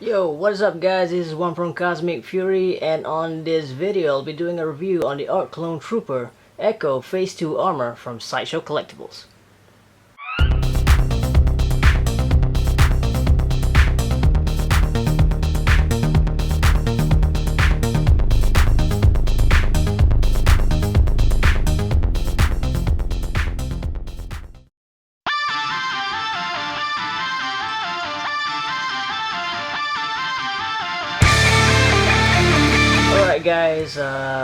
Yo, what is up guys, this is One from Cosmic Fury, and on this video I'll be doing a review on the Arc Clone Trooper Echo Phase 2 armor from Sideshow Collectibles. Alright guys,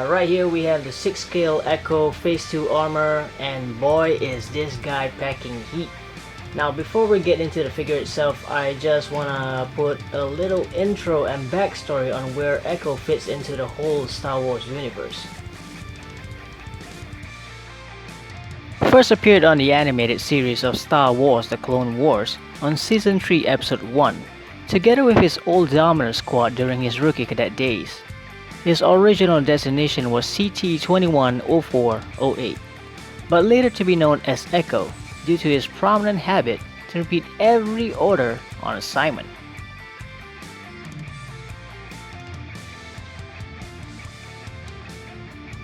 right here we have the 6 scale Echo Phase 2 armor, and boy is this guy packing heat. Now before we get into the figure itself, I just wanna put a little intro and backstory on where Echo fits into the whole Star Wars universe. First appeared on the animated series of Star Wars The Clone Wars on Season 3 Episode 1, together with his old Dominator squad during his rookie cadet days. His original designation was CT-210408, but later to be known as Echo due to his prominent habit to repeat every order on assignment.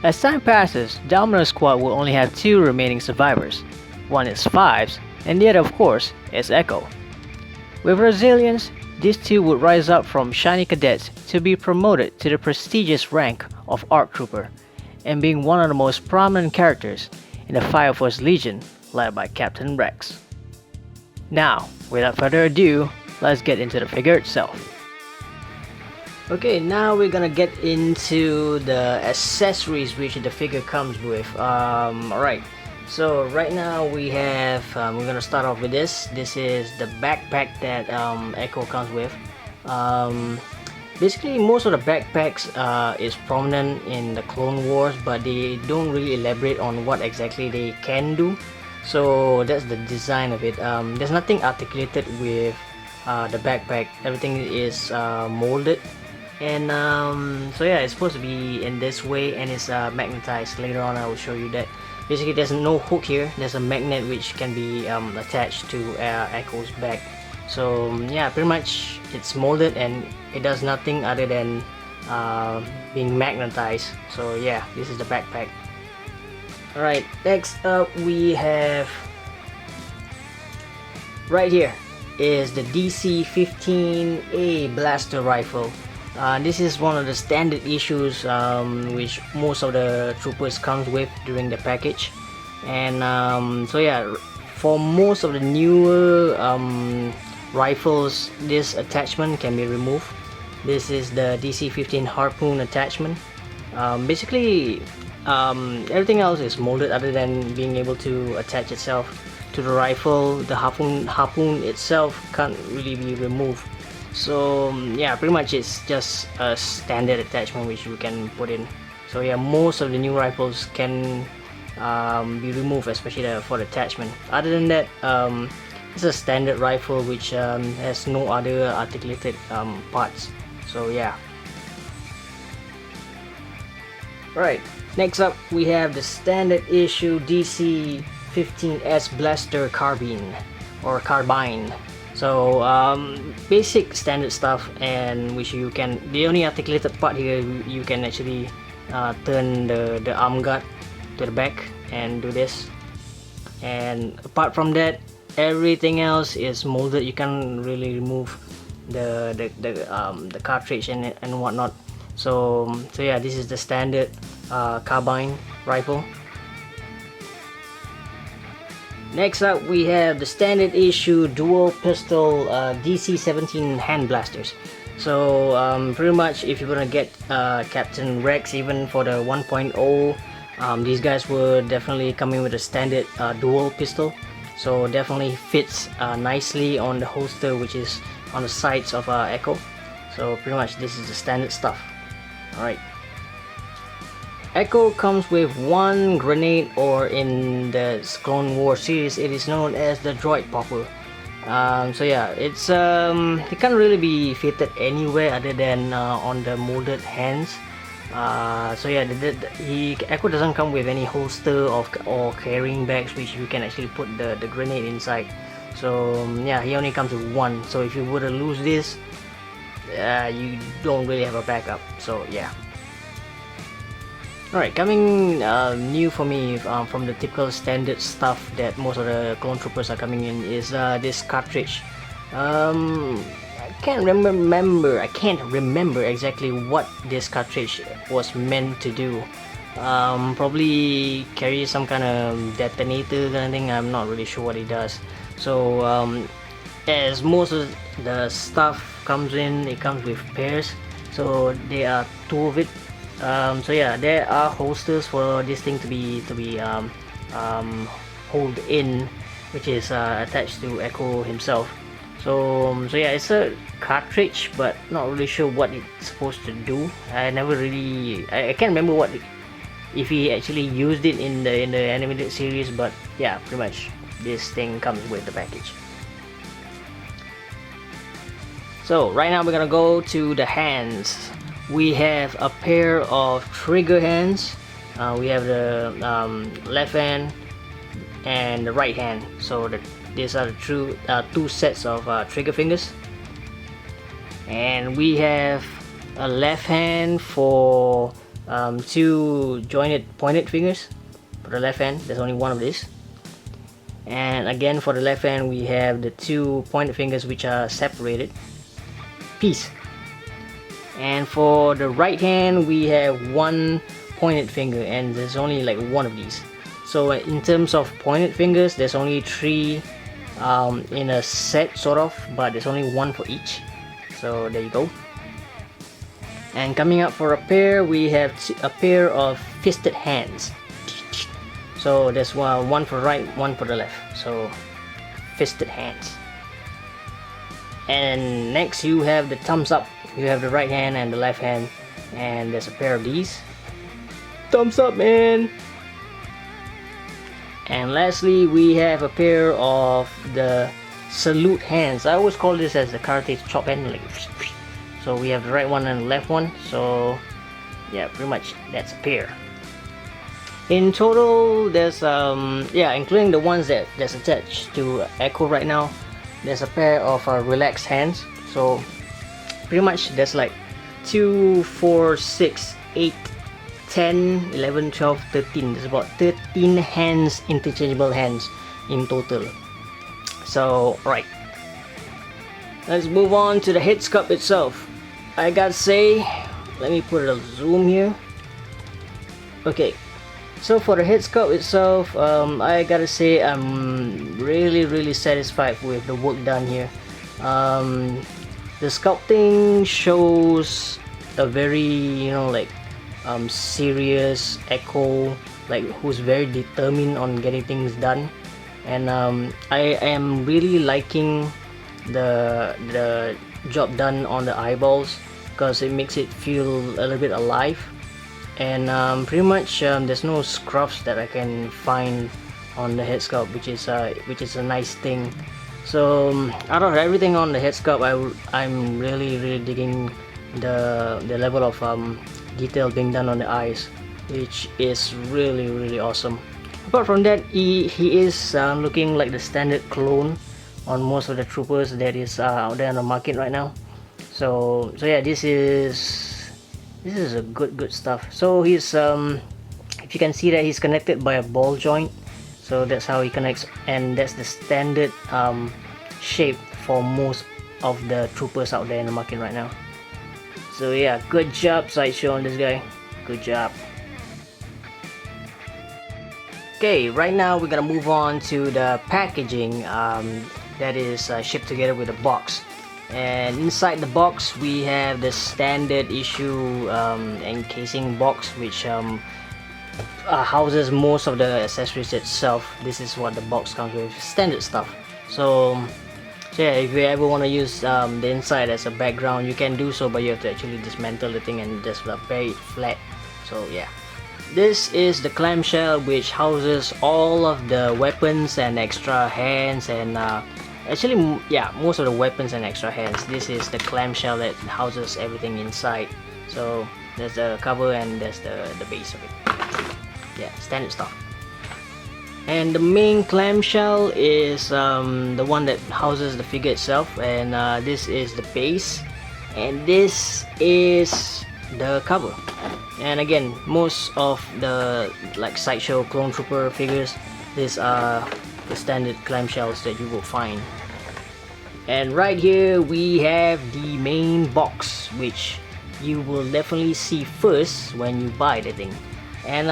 As time passes, Dominator Squad will only have 2 remaining survivors. One is Fives, and the other of course is Echo. With resilience, these 2 would rise up from shiny cadets to be promoted to the prestigious rank of ARC Trooper, and being one of the most prominent characters in the Fire Force Legion led by Captain Rex. Now, without further ado, let's get into the figure itself. Okay, now we're gonna get into the accessories which the figure comes with. Alright, so right now we have, we're gonna start off with this. This is the backpack that Echo comes with. Basically, most of the backpacks is prominent in the Clone Wars, but they don't really elaborate on what exactly they can do. So that's the design of it. There's nothing articulated with the backpack. Everything is molded. And so yeah, it's supposed to be in this way, and it's magnetized. Later on I will show you that. Basically there's no hook here, there's a magnet which can be attached to Echo's back. So yeah, pretty much it's molded and it does nothing other than being magnetized. So yeah, this is the backpack. Alright, next up we have, right here is the DC-15A blaster rifle. This is one of the standard issues which most of the troopers comes with during the package, and so yeah, for most of the newer rifles this attachment can be removed. This is the DC-15 harpoon attachment. Basically everything else is molded other than being able to attach itself to the rifle. The harpoon itself can't really be removed. So yeah, pretty much it's just a standard attachment which you can put in. So yeah, most of the new rifles can be removed, especially for the attachment. Other than that, it's a standard rifle which has no other articulated parts. So yeah. Right, next up we have the standard issue DC-15S blaster carbine or carbine. So basic standard stuff, and which you can, the only articulated part here, you can actually turn the arm guard to the back and do this. And apart from that, everything else is molded. You can't really remove the cartridge and whatnot. So yeah, this is the standard carbine rifle. Next up we have the standard issue dual pistol DC-17 hand blasters. So pretty much if you're gonna get Captain Rex, even for the 1.0, these guys were definitely coming with a standard dual pistol. So definitely fits nicely on the holster which is on the sides of Echo. So pretty much this is the standard stuff. Alright. Echo comes with one grenade, or in the Clone Wars series it is known as the droid popper. So yeah, it's it can't really be fitted anywhere other than on the molded hands. So yeah, Echo doesn't come with any holster or carrying bags which you can actually put the grenade inside. So yeah, he only comes with one. So if you were to lose this, you don't really have a backup. So yeah. Alright, coming new for me from the typical standard stuff that most of the clone troopers are coming in is this cartridge. I can't remember exactly what this cartridge was meant to do. Probably carry some kind of detonator kind of thing. I'm not really sure what it does. So as most of the stuff comes in, it comes with pairs. So there are two of it. So yeah, there are holsters for this thing to be hold in, which is attached to Echo himself. So yeah, it's a cartridge, but not really sure what it's supposed to do. I can't remember if he actually used it in the animated series, but yeah, pretty much this thing comes with the package. So right now we're gonna go to the hands. We have a pair of trigger hands. We have the left hand and the right hand. So these are the two sets of trigger fingers. And we have a left hand for two pointed fingers. For the left hand, there's only one of these. And again, for the left hand, we have the two pointed fingers which are separated piece. And for the right hand, we have one pointed finger, and there's only like one of these. So in terms of pointed fingers, there's only three in a set, sort of, but there's only one for each. So there you go. And coming up for a pair, we have a pair of fisted hands. So there's one for right, one for the left. So fisted hands. And next you have the thumbs up. You have the right hand and the left hand, and there's a pair of these. Thumbs up, man! And lastly, we have a pair of the salute hands. I always call this as the karate chop hand. Like, so we have the right one and the left one. So yeah, pretty much that's a pair. In total, there's yeah, including the ones that's attached to Echo right now, there's a pair of relaxed hands. So pretty much there's like 2, 4, 6, 8, 10, 11, 12, 13. There's about 13 hands, interchangeable hands in total. So right, let's move on to the head sculpt itself. I gotta say, let me put a zoom here. Okay, so for the head sculpt itself, I gotta say I'm really satisfied with the work done here. The sculpting shows a very, serious Echo, like who's very determined on getting things done. And I am really liking the job done on the eyeballs, because it makes it feel a little bit alive. And pretty much there's no scruffs that I can find on the head sculpt, which is a nice thing. So out of everything on the head sculpt, I'm really digging the level of detail being done on the eyes, which is really awesome. Apart from that, he is looking like the standard clone on most of the troopers that is out there on the market right now. So yeah, this is a good stuff. So he's if you can see that he's connected by a ball joint, so that's how he connects, and that's the standard shape for most of the troopers out there in the market right now. So yeah, good job Sideshow on this guy, good job. Okay, right now we're gonna move on to the packaging that is shipped together with a box. And inside the box we have the standard issue encasing box, which houses most of the accessories itself. This is what the box comes with, standard stuff. So yeah, if you ever want to use the inside as a background, you can do so, but you have to actually dismantle the thing and just bury it flat. So yeah, this is the clamshell, which houses all of the weapons and extra hands, and actually, yeah, most of the weapons and extra hands. This is the clamshell that houses everything inside. So there's the cover and there's the base of it. Yeah, standard stuff. And the main clamshell is the one that houses the figure itself, and this is the base. and this is the cover. And again, most of the like Sideshow Clone Trooper figures, these are the standard clamshells that you will find. And right here we have the main box, which you will definitely see first when you buy the thing. And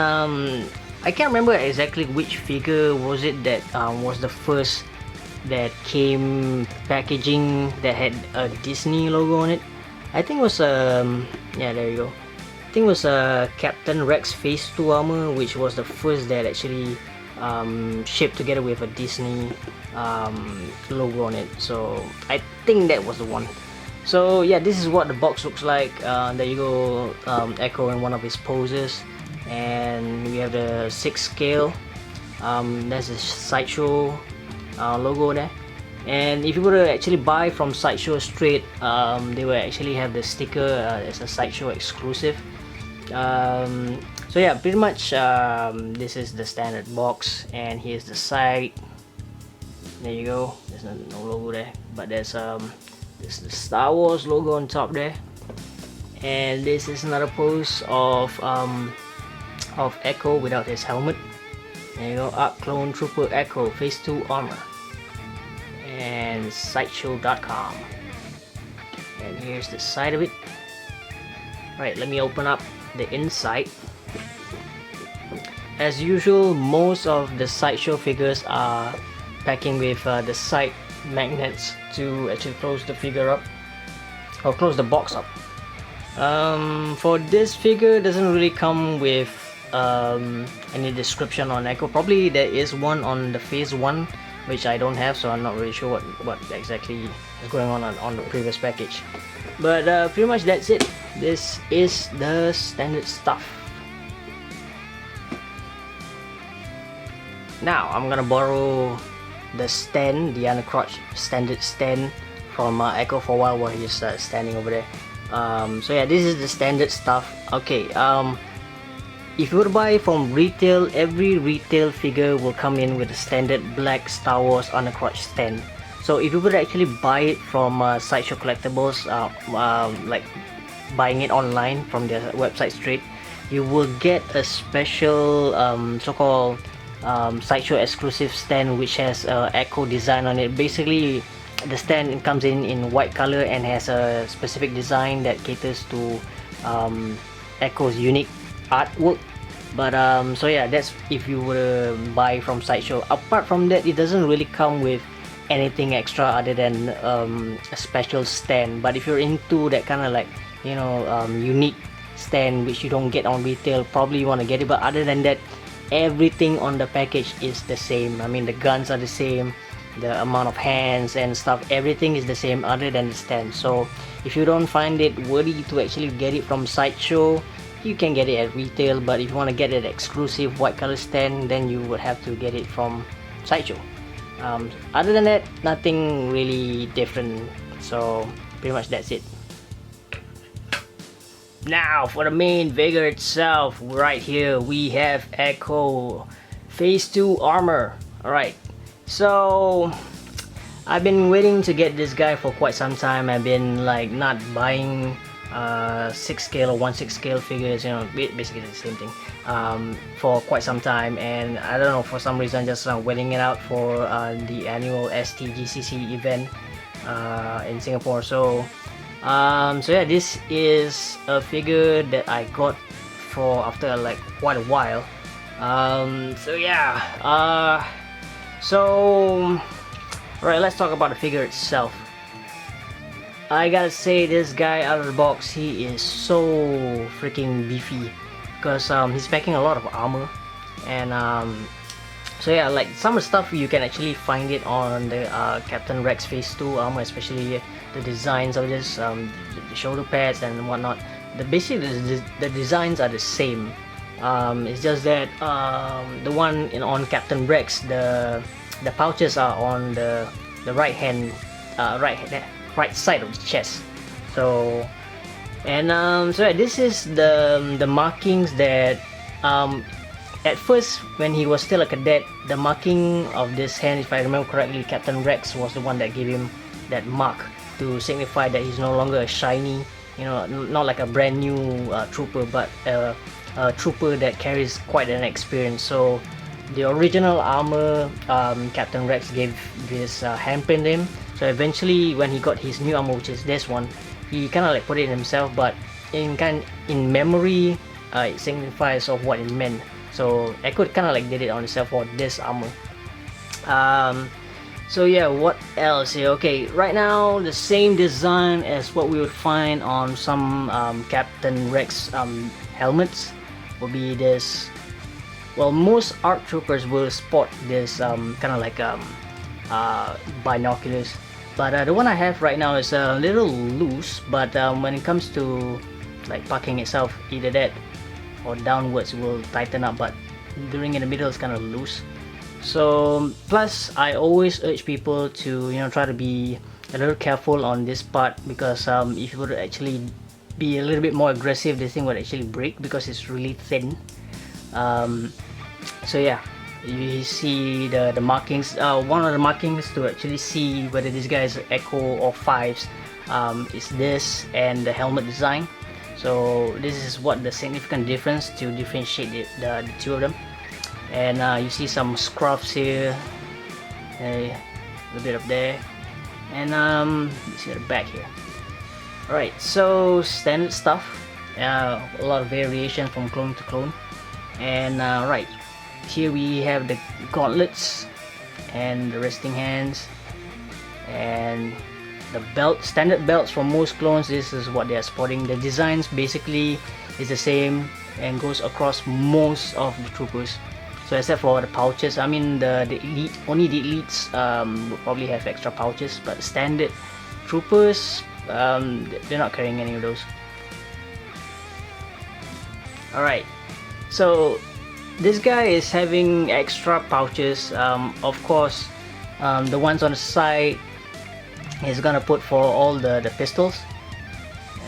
I can't remember exactly which figure was it that was the first that came packaging that had a Disney logo on it. I think it was yeah, there you go. I think it was Captain Rex Phase 2 armor, which was the first that actually shipped together with a Disney logo on it. So I think that was the one. So yeah, this is what the box looks like. There you go, Echo in one of his poses, and we have the 6 scale. There's the Sideshow logo there. And if you were to actually buy from Sideshow straight, they will actually have the sticker as a Sideshow exclusive. So yeah, pretty much this is the standard box, and here's the side. There you go. There's no logo there, but there's the Star Wars logo on top there. And this is another pose of Echo without his helmet. There you go, Arc Clone Trooper Echo Phase 2 armor. And sideshow.com. And here's the side of it. Right, let me open up the inside. As usual, most of the Sideshow figures are packing with the side magnets to actually close the figure up, or close the box up. For this figure, doesn't really come with any description on Echo. Probably there is one on the Phase 1, which I don't have, so I'm not really sure what exactly is going on the previous package. But pretty much that's it. This is the standard stuff. Now I'm gonna borrow the stand, the Uncrotched standard stand from Echo for a while while he's standing over there. So yeah, this is the standard stuff. Okay, if you were to buy from retail, every retail figure will come in with a standard black Star Wars Uncrotched stand. So if you would actually buy it from Sideshow Collectibles, like buying it online from their website straight, you will get a special so-called Sideshow exclusive stand, which has Echo design on it. Basically, the stand comes in white color and has a specific design that caters to Echo's unique artwork. But so yeah, that's if you were to buy from Sideshow. Apart from that, it doesn't really come with anything extra other than a special stand. But if you're into that kind of like, you know, unique stand which you don't get on retail, probably you want to get it. But other than that, everything on the package is the same. I mean, the guns are the same, the amount of hands and stuff, everything is the same other than the stand. So if you don't find it worthy to actually get it from Sideshow, you can get it at retail. But if you want to get an exclusive white color stand, then you would have to get it from Sideshow. Other than that, nothing really different. So pretty much that's it. Now for the main figure itself, right here we have Echo Phase 2 armor. Alright, so I've been waiting to get this guy for quite some time. I've been like not buying 6 scale or 1/6 scale figures, you know, basically the same thing, for quite some time, and I don't know, for some reason just waiting it out for the annual STGCC event in Singapore. So so yeah, this is a figure that I got for after like quite a while. So yeah, so alright, let's talk about the figure itself. I gotta say, this guy out of the box, he is so freaking beefy, because he's packing a lot of armor. And so yeah, like some of the stuff you can actually find it on the Captain Rex Phase 2 armor, especially the designs of this, the shoulder pads and whatnot. Basically the designs are the same. It's just that the one on Captain Rex, the pouches are on the right hand, right side of the chest. So and so yeah, this is the markings that at first when he was still a cadet, the marking of this hand, if I remember correctly, Captain Rex was the one that gave him that mark to signify that he's no longer a shiny, you know, not like a brand new trooper, but a trooper that carries quite an experience. So the original armor, Captain Rex gave this handprint him. So eventually when he got his new armor, which is this one, he kind of like put it himself, but in memory, it signifies of what it meant. So Echo kind of like did it on himself for this armor. So yeah, what else here? Okay, right now the same design as what we would find on some Captain Rex helmets will be this. Well, most ARC troopers will sport this kind of like binoculars, but the one I have right now is a little loose, but when it comes to like parking itself, either that or downwards will tighten up, but during in the middle it's kind of loose. So plus I always urge people to, you know, try to be a little careful on this part, because if you were to actually be a little bit more aggressive, this thing would actually break because it's really thin. So yeah, you see the markings. One of the markings to actually see whether this guy is Echo or Fives is this and the helmet design. So this is what the significant difference to differentiate the two of them. And you see some scruffs here, a little bit up there, and you see the back here. Alright, so standard stuff, a lot of variation from clone to clone. And right here we have the gauntlets and the resting hands and the belt, standard belts for most clones. This is what they are sporting. The designs basically is the same and goes across most of the troopers. So except for the pouches, I mean the elite, only the elites will probably have extra pouches, but standard troopers, they're not carrying any of those. Alright, so this guy is having extra pouches. Of course, the ones on the side is gonna put for all the pistols.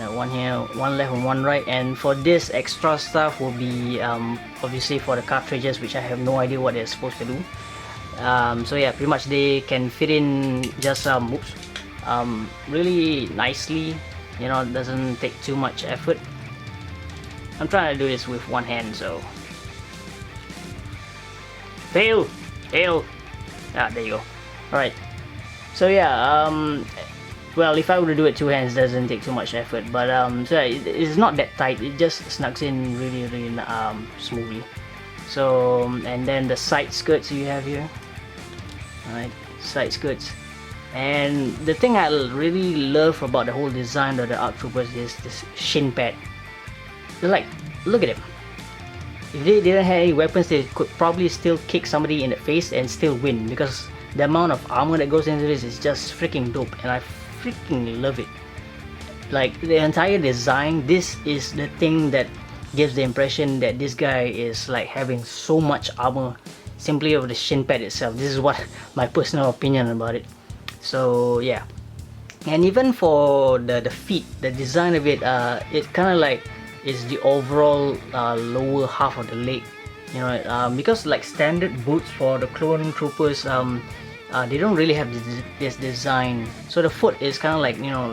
One here, one left and one right, and for this extra stuff will be obviously for the cartridges, which I have no idea what they're supposed to do. So yeah, pretty much they can fit in just really nicely, you know, it doesn't take too much effort. I'm trying to do this with one hand, so fail. Ah, there you go. Alright, so yeah, well, if I were to do it two hands, it doesn't take too much effort, but so it's not that tight, it just snugs in really smoothly. So, and then the side skirts you have here. Alright, side skirts. And the thing I really love about the whole design of the ARC Troopers is this shin pad. They're like, look at them. If they didn't have any weapons, they could probably still kick somebody in the face and still win, because the amount of armor that goes into this is just freaking dope, and I freaking love it. Like the entire design, this is the thing that gives the impression that this guy is like having so much armor simply over the shin pad itself. This is what my personal opinion about it. So yeah, and even for the feet, the design of it, it kind of like is the overall lower half of the leg, you know, because like standard boots for the clone troopers, they don't really have this design. So the foot is kind of like, you know,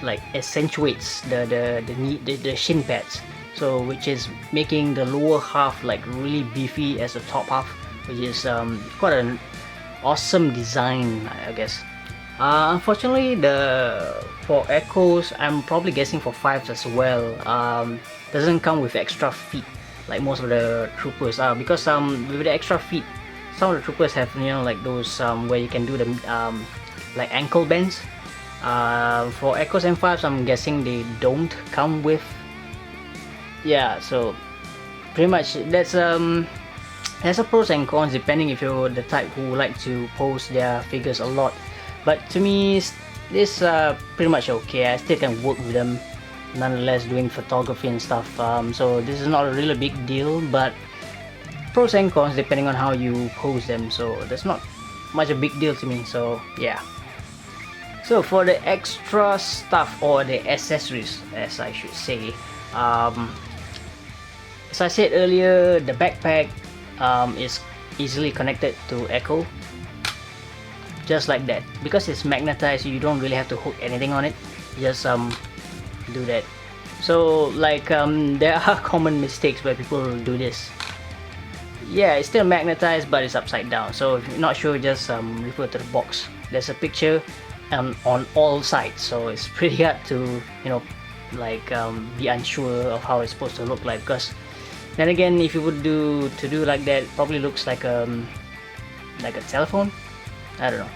like accentuates the shin pads, so which is making the lower half like really beefy as the top half, which is quite an awesome design, I guess. Unfortunately, for Echoes, I'm probably guessing for Fives as well, doesn't come with extra feet like most of the troopers, because with the extra feet, some of the troopers have, you know, like those where you can do the like ankle bends. For Echoes and Fives, I'm guessing they don't come with. Yeah, so pretty much that's there's a pros and cons depending if you're the type who like to pose their figures a lot. But to me, this pretty much okay. I still can work with them nonetheless, doing photography and stuff. So this is not a really big deal, but pros and cons depending on how you pose them. So that's not much a big deal to me. So yeah. So for the extra stuff, or the accessories as I should say, as I said earlier, the backpack is easily connected to Echo. just like that. Because it's magnetized, you don't really have to hook anything on it. Just do that. So like there are common mistakes where people do this. Yeah, it's still magnetized but it's upside down, so if you're not sure, just refer to the box. There's a picture on all sides, so it's pretty hard to, you know, like be unsure of how it's supposed to look like, because then again, if you would do like that, it probably looks like a telephone. I don't know.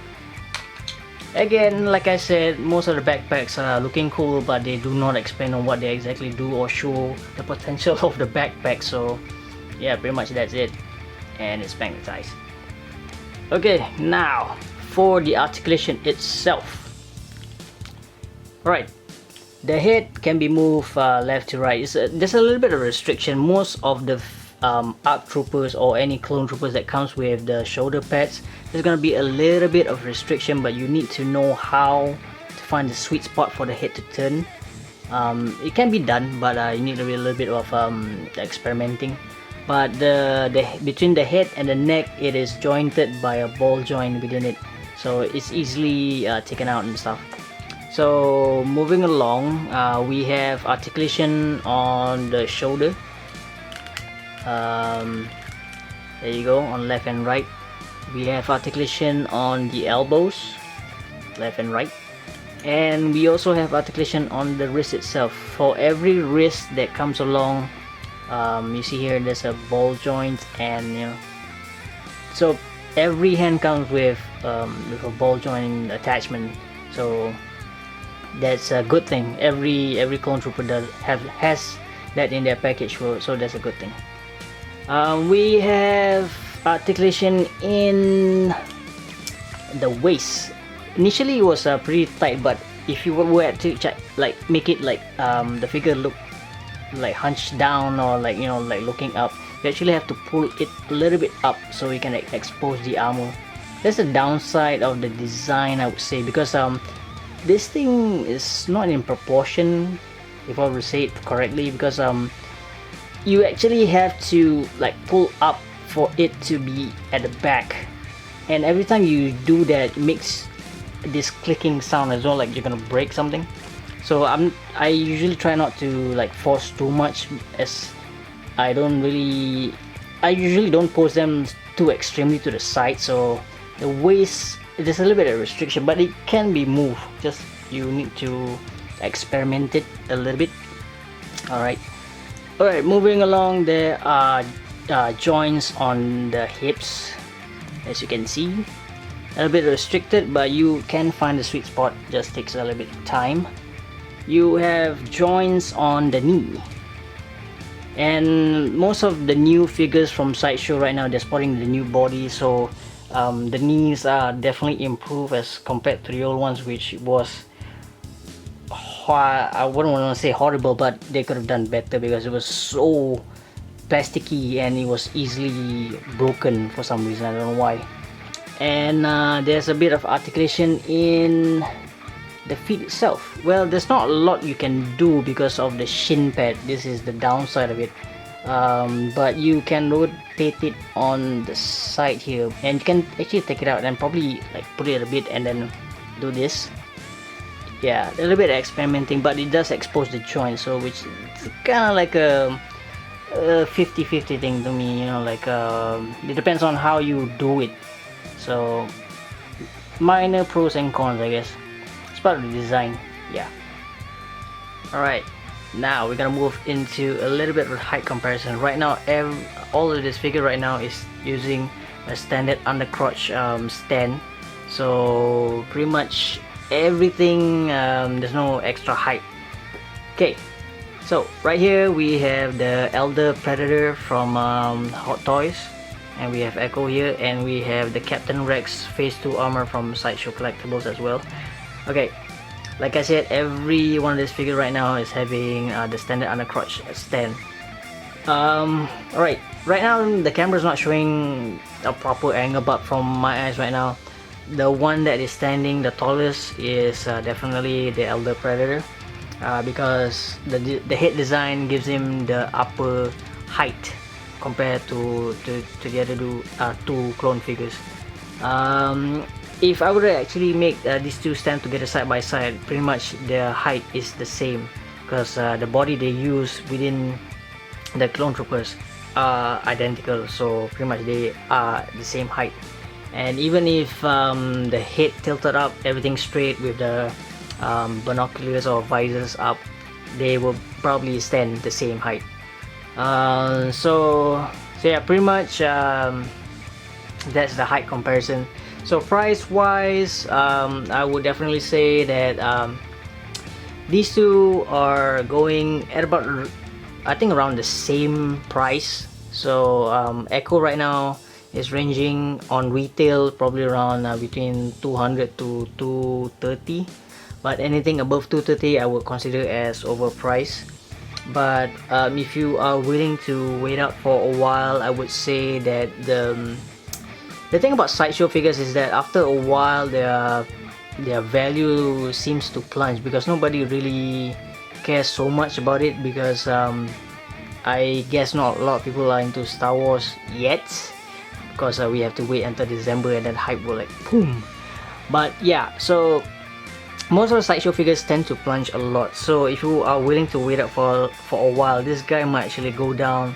Again, like I said, most of the backpacks are looking cool, but they do not explain on what they exactly do or show the potential of the backpack. So yeah, pretty much that's it, and it's magnetized. Okay, now for the articulation itself. Right, the head can be moved left to right. There's a little bit of restriction. Most of the ARC troopers or any clone troopers that comes with the shoulder pads, there's gonna be a little bit of restriction, but you need to know how to find the sweet spot for the head to turn. It can be done, but you need a little bit of experimenting. But between the head and the neck, it is jointed by a ball joint within it, so it's easily taken out and stuff. So moving along, we have articulation on the shoulder. There you go, on left and right. We have articulation on the elbows, left and right. And we also have articulation on the wrist itself. For every wrist that comes along, you see here there's a ball joint, and you know, so every hand comes with a ball joint attachment. So that's a good thing. Every clone trooper has that in their package, so that's a good thing. We have articulation in the waist. Initially it was pretty tight, but if you were to like make it like the figure look like hunched down, or like, you know, like looking up, you actually have to pull it a little bit up so you can expose the armor. That's the downside of the design, I would say, because this thing is not in proportion, if I were to say it correctly, because you actually have to like pull up for it to be at the back, and every time you do that, it makes this clicking sound as well, like you're gonna break something. So I usually try not to like force too much, as I usually don't pose them too extremely to the side. So the waist, there's a little bit of restriction, but it can be moved, just you need to experiment it a little bit. Alright, moving along, there are joints on the hips, as you can see. A little bit restricted, but you can find the sweet spot, just takes a little bit of time. You have joints on the knee, and most of the new figures from Sideshow right now, they're sporting the new body, so the knees are definitely improved as compared to the old ones, which was, I wouldn't want to say horrible, but they could have done better because it was so plasticky and it was easily broken for some reason. I don't know why. And there's a bit of articulation in the feet itself. Well, there's not a lot you can do because of the shin pad. This is the downside of it. But you can rotate it on the side here, and you can actually take it out and probably like put it a bit and then do this. Yeah, a little bit of experimenting, but it does expose the joint, so which is kind of like a 50-50 thing to me, you know, like it depends on how you do it. So minor pros and cons, I guess. It's part of the design. Yeah. Alright, now we're gonna move into a little bit of height comparison. Right now, all of this figure right now is using a standard undercrotch stand, so pretty much everything, there's no extra height. Okay, so right here we have the Elder Predator from Hot Toys, and we have Echo here, and we have the Captain Rex Phase 2 armor from Sideshow Collectibles as well. Okay, like I said, every one of these figures right now is having the standard undercrotch stand. Alright, right now the camera is not showing a proper angle, but from my eyes right now, the one that is standing the tallest is definitely the Elder Predator, because the head design gives him the upper height compared to the other two clone figures. if I were to actually make these two stand together side by side, pretty much their height is the same, because the body they use within the clone troopers are identical, so pretty much they are the same height. And even if the head tilted up, everything straight with the binoculars or visors up, they will probably stand the same height. So yeah, pretty much that's the height comparison. So price wise, I would definitely say that these two are going at about, I think, around the same price. So Echo right now is ranging on retail probably around between 200 to 230, but anything above 230 I would consider as overpriced. But if you are willing to wait out for a while, I would say that the thing about Sideshow figures is that after a while their value seems to plunge, because nobody really cares so much about it, because I guess not a lot of people are into Star Wars yet, because we have to wait until December and then hype will like boom. But yeah, so most of the Sideshow figures tend to plunge a lot, so if you are willing to wait up for a while, this guy might actually go down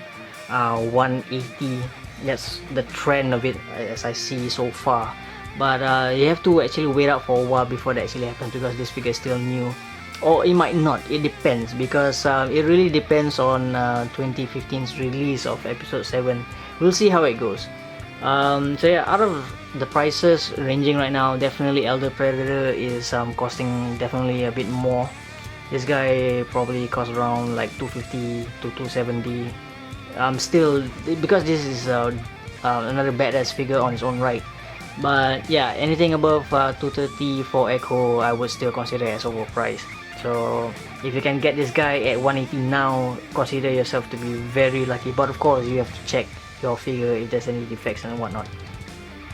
180. That's the trend of it as I see so far. But you have to actually wait out for a while before that actually happens, because this figure is still new, or it might not, it depends, because it really depends on 2015's release of episode 7. We'll see how it goes. So yeah, out of the prices ranging right now, definitely Elder Predator is costing definitely a bit more. This guy probably costs around like 250 to 270. Still, because this is another badass figure on its own right. But yeah, anything above 230 for Echo, I would still consider as overpriced. So if you can get this guy at 180 now, consider yourself to be very lucky. But of course, you have to check your figure if there's any defects and whatnot.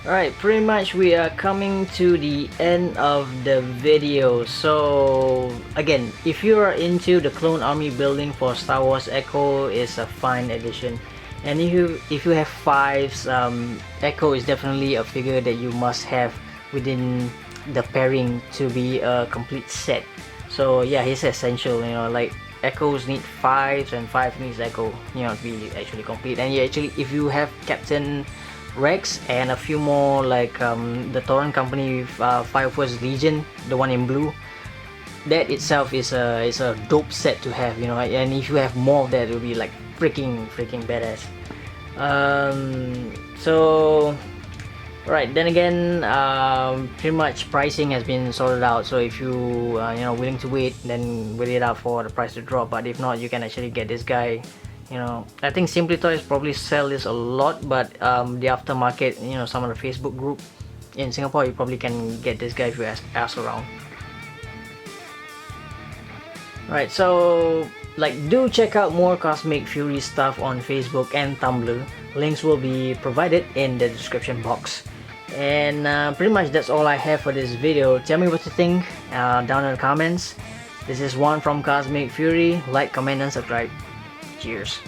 Alright, pretty much we are coming to the end of the video. So again, if you are into the clone army building for Star Wars, Echo is a fine addition. And if you have 5s, Echo is definitely a figure that you must have within the pairing to be a complete set. So yeah, he's essential, you know, like Echoes need 5s and 5 needs Echo, you know, to be actually complete. And yeah, actually if you have Captain Rex and a few more, like the Torrent Company Fire Force Legion, the one in blue, that itself is a dope set to have, you know. And if you have more of that, it will be like freaking badass. So right, then again, pretty much pricing has been sorted out, so if you you know, willing to wait, then wait it out for the price to drop. But if not, you can actually get this guy. You know, I think Simply Toys probably sell this a lot, but the aftermarket, you know, some of the Facebook group in Singapore, you probably can get this guy if you ask around. Right, so like, do check out more Cosmic Fury stuff on Facebook and Tumblr. Links will be provided in the description box. And pretty much that's all I have for this video. Tell me what you think down in the comments. This is Juan from Cosmic Fury. Like, comment, and subscribe. Cheers.